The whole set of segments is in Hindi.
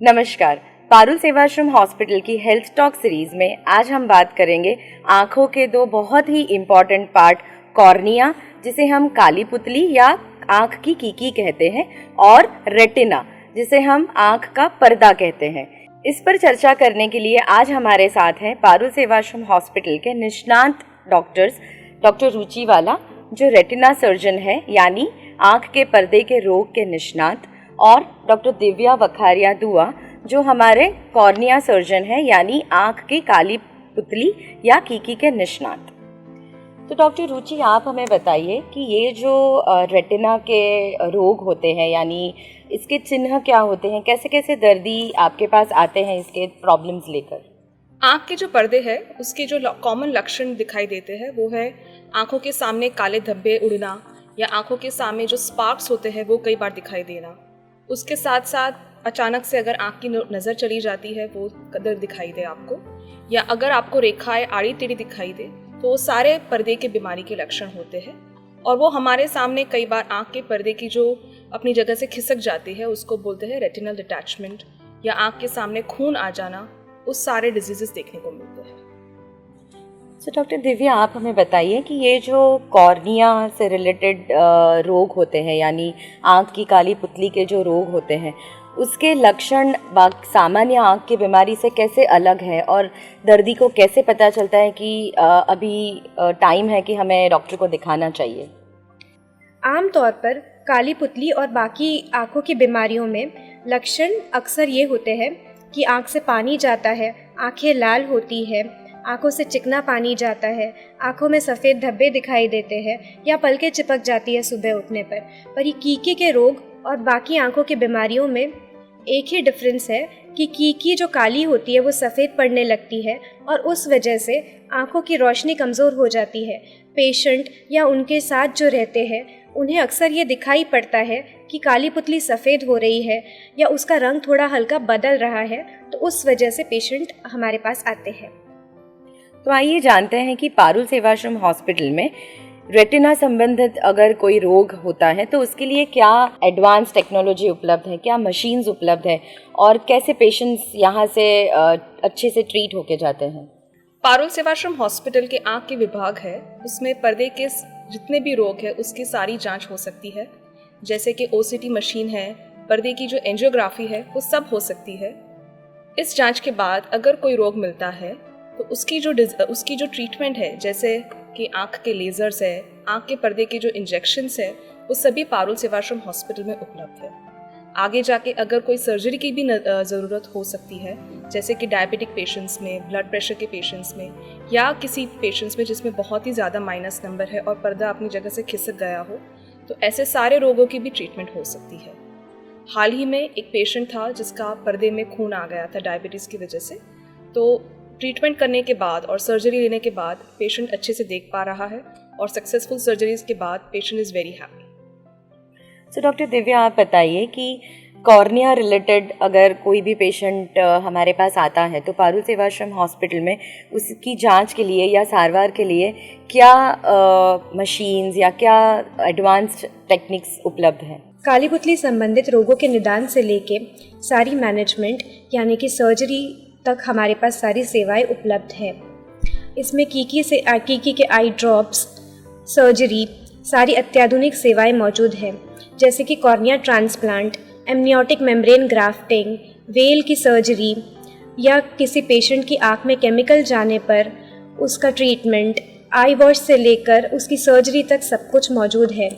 नमस्कार। पारुल सेवाश्रम हॉस्पिटल की हेल्थ टॉक सीरीज में आज हम बात करेंगे आँखों के दो बहुत ही इम्पॉर्टेंट पार्ट, कॉर्निया जिसे हम काली पुतली या आँख की कीकी कहते हैं और रेटिना जिसे हम आँख का पर्दा कहते हैं। इस पर चर्चा करने के लिए आज हमारे साथ हैं पारुल सेवाश्रम हॉस्पिटल के निष्णात डॉक्टर्स डॉक्टर रुचिवाला जो रेटिना सर्जन है यानी आँख के पर्दे के रोग के निष्णात, और डॉक्टर दिव्या वखारिया दुआ जो हमारे कॉर्निया सर्जन है यानी आँख की काली पुतली या कीकी के निष्णात। तो डॉक्टर रुचि, आप हमें बताइए कि ये जो रेटिना के रोग होते हैं यानी इसके चिन्ह क्या होते हैं, कैसे कैसे दर्दी आपके पास आते हैं इसके प्रॉब्लम्स लेकर? आँख के जो पर्दे हैं उसके जो कॉमन लक्षण दिखाई देते हैं वो है आँखों के सामने काले धब्बे उड़ना या आँखों के सामने जो स्पार्क्स होते हैं वो कई बार दिखाई देना। उसके साथ साथ अचानक से अगर आँख की नज़र चली जाती है वो कदर दिखाई दे आपको, या अगर आपको रेखाएं आड़ी टेढ़ी दिखाई दे तो वो सारे पर्दे के बीमारी के लक्षण होते हैं। और वो हमारे सामने कई बार आँख के पर्दे की जो अपनी जगह से खिसक जाती है उसको बोलते हैं रेटिनल डिटैचमेंट, या आँख के सामने खून आ जाना, उस सारे डिजीजेस देखने को मिलते हैं। तो डॉक्टर दिव्या, आप हमें बताइए कि ये जो कॉर्निया से रिलेटेड रोग होते हैं यानी आँख की काली पुतली के जो रोग होते हैं उसके लक्षण सामान्य आँख की बीमारी से कैसे अलग है और दर्दी को कैसे पता चलता है कि अभी टाइम है कि हमें डॉक्टर को दिखाना चाहिए? आमतौर पर काली पुतली और बाकी आँखों की बीमारियों में लक्षण अक्सर ये होते हैं कि आँख से पानी जाता है, आँखें लाल होती है, आँखों से चिकना पानी जाता है, आँखों में सफ़ेद धब्बे दिखाई देते हैं या पलकें चिपक जाती है सुबह उठने पर ये कीकी के रोग और बाकी आँखों की बीमारियों में एक ही डिफरेंस है कि कीकी जो काली होती है वो सफ़ेद पड़ने लगती है और उस वजह से आँखों की रोशनी कमज़ोर हो जाती है। पेशेंट या उनके साथ जो रहते हैं उन्हें अक्सर ये दिखाई पड़ता है कि काली पुतली सफ़ेद हो रही है या उसका रंग थोड़ा हल्का बदल रहा है, तो उस वजह से पेशेंट हमारे पास आते हैं। तो आइए जानते हैं कि पारुल सेवाश्रम हॉस्पिटल में रेटिना संबंधित अगर कोई रोग होता है तो उसके लिए क्या एडवांस टेक्नोलॉजी उपलब्ध है, क्या मशीन्स उपलब्ध है और कैसे पेशेंट्स यहाँ से अच्छे से ट्रीट होके जाते हैं? पारुल सेवाश्रम हॉस्पिटल के आँख के विभाग है उसमें पर्दे के जितने भी रोग है उसकी सारी जांच हो सकती है, जैसे कि ओसीटी मशीन है, पर्दे की जो एंजियोग्राफी है वो सब हो सकती है। इस जांच के बाद अगर कोई रोग मिलता है तो उसकी जो ट्रीटमेंट है, जैसे कि आँख के लेज़र्स है, आँख के पर्दे के जो इंजेक्शंस है, वो सभी पारुल सेवाश्रम हॉस्पिटल में उपलब्ध है। आगे जाके अगर कोई सर्जरी की भी ज़रूरत हो सकती है, जैसे कि डायबिटिक पेशेंट्स में, ब्लड प्रेशर के पेशेंट्स में, या किसी पेशेंट्स में जिसमें बहुत ही ज़्यादा माइनस नंबर है और पर्दा अपनी जगह से खिसक गया हो, तो ऐसे सारे रोगों की भी ट्रीटमेंट हो सकती है। हाल ही में एक पेशेंट था जिसका पर्दे में खून आ गया था डायबिटीज़ की वजह से, तो ट्रीटमेंट करने के बाद और सर्जरी लेने के बाद पेशेंट अच्छे से देख पा रहा है और सक्सेसफुल सर्जरीज के बाद पेशेंट इज़ वेरी हैप्पी। तो डॉक्टर दिव्या, आप बताइए कि कॉर्निया रिलेटेड अगर कोई भी पेशेंट हमारे पास आता है तो पारुल सेवाश्रम हॉस्पिटल में उसकी जांच के लिए या सारवार के लिए क्या मशीन्स या क्या एडवांस्ड टेक्निक्स उपलब्ध हैं? काली पुतली संबंधित रोगों के निदान से लेके सारी मैनेजमेंट यानी कि सर्जरी तक हमारे पास सारी सेवाएं उपलब्ध हैं। इसमें कीकी के आई ड्रॉप्स, सर्जरी, सारी अत्याधुनिक सेवाएं मौजूद हैं, जैसे कि cornea transplant, amniotic membrane grafting, well की सर्जरी, या किसी पेशेंट की आँख में केमिकल जाने पर उसका ट्रीटमेंट, आई वॉश से लेकर उसकी सर्जरी तक सब कुछ मौजूद है।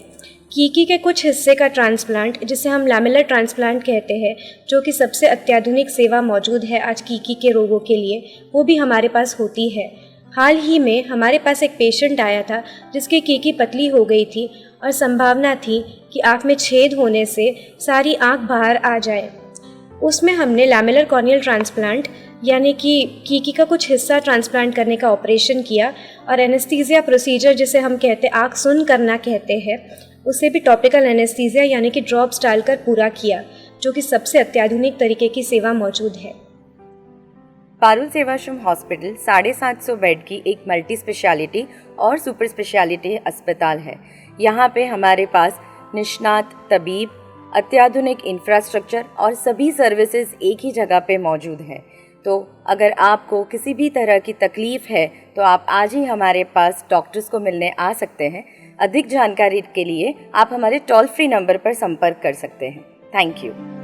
कीकी के कुछ हिस्से का ट्रांसप्लांट, जिसे हम लैमेलर ट्रांसप्लांट कहते हैं, जो कि सबसे अत्याधुनिक सेवा मौजूद है आज कीकी के रोगों के लिए, वो भी हमारे पास होती है। हाल ही में हमारे पास एक पेशेंट आया था जिसकी कीकी पतली हो गई थी और संभावना थी कि आँख में छेद होने से सारी आँख बाहर आ जाए। उसमें हमने लैमेलर कॉर्नियल ट्रांसप्लांट यानी कि कीकी का कुछ हिस्सा ट्रांसप्लांट करने का ऑपरेशन किया और एनेस्थीसिया प्रोसीजर, जिसे हम कहते आँख सुन करना कहते हैं, उसे भी टॉपिकल एनेस्थीसिया यानी कि ड्रॉप्स डालकर पूरा किया, जो कि सबसे अत्याधुनिक तरीके की सेवा मौजूद है। पारुल सेवाश्रम हॉस्पिटल 750 बेड की एक मल्टी स्पेशलिटी और सुपर स्पेशलिटी अस्पताल है। यहाँ पे हमारे पास निष्णात तबीब, अत्याधुनिक इंफ्रास्ट्रक्चर और सभी सर्विसेज एक ही जगह पे मौजूद हैं। तो अगर आपको किसी भी तरह की तकलीफ़ है तो आप आज ही हमारे पास डॉक्टर्स को मिलने आ सकते हैं। अधिक जानकारी के लिए आप हमारे टोल फ्री नंबर पर संपर्क कर सकते हैं। Thank you.